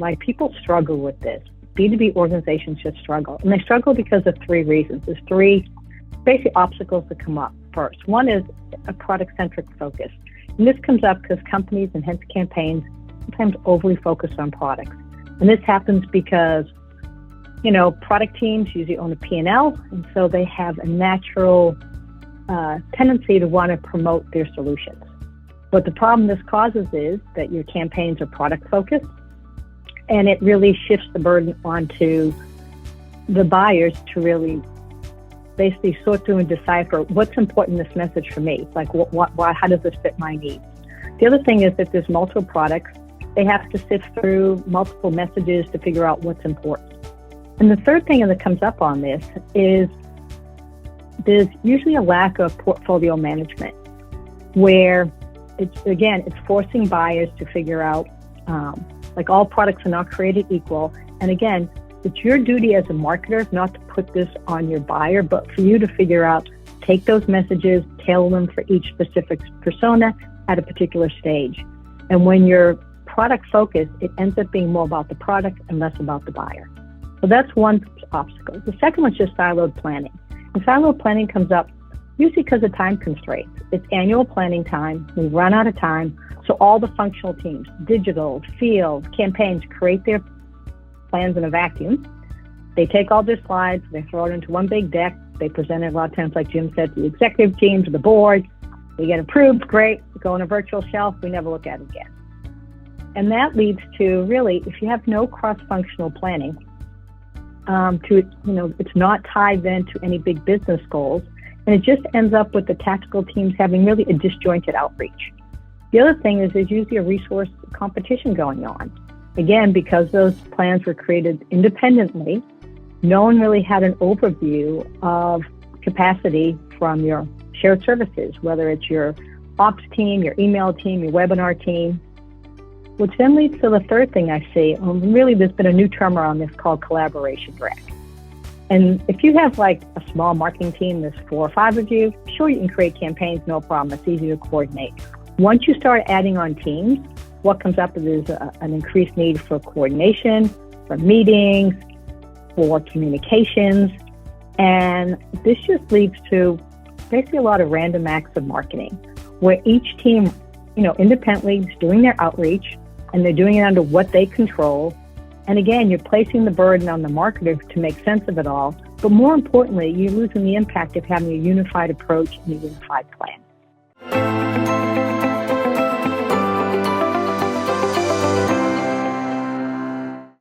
like people struggle with this. B2B organizations just struggle. And they struggle because of three reasons. There's three basic obstacles that come up first. One is a product-centric focus. And this comes up because companies and hence campaigns sometimes overly focus on products. And this happens because, product teams usually own a P&L, and so they have a natural tendency to want to promote their solutions. But the problem this causes is that your campaigns are product-focused, and it really shifts the burden onto the buyers to really basically sort through and decipher what's important in this message for me. Like, how does this fit my needs? The other thing is that there's multiple products. They have to sift through multiple messages to figure out what's important. And the third thing that comes up on this is there's usually a lack of portfolio management, where it's forcing buyers to figure out, all products are not created equal. And again, it's your duty as a marketer not to put this on your buyer, but for you to figure out, take those messages, tailor them for each specific persona at a particular stage. And when you're product focused, it ends up being more about the product and less about the buyer. So that's one obstacle. The second one's just siloed planning. And siloed planning comes up usually because of time constraints. It's annual planning time. We run out of time. So all the functional teams, digital, field, campaigns, create their plans in a vacuum. They take all their slides, they throw it into one big deck. They present it a lot of times, like Jim said, to the executive team, to the board. They get approved, great, go on a virtual shelf, we never look at it again. And that leads to, really, if you have no cross-functional planning, it's not tied then to any big business goals, and it just ends up with the tactical teams having really a disjointed outreach. The other thing is there's usually a resource competition going on. Again, because those plans were created independently, no one really had an overview of capacity from your shared services, whether it's your ops team, your email team, your webinar team, which then leads to the third thing I see. Really, there's been a new term around this called collaboration wreck. And if you have like a small marketing team, there's 4 or 5 of you, sure, you can create campaigns, no problem. It's easy to coordinate. Once you start adding on teams, what comes up is an increased need for coordination, for meetings, for communications. And this just leads to basically a lot of random acts of marketing, where each team, independently is doing their outreach, and they're doing it under what they control. And again, you're placing the burden on the marketer to make sense of it all. But more importantly, you're losing the impact of having a unified approach and a unified plan.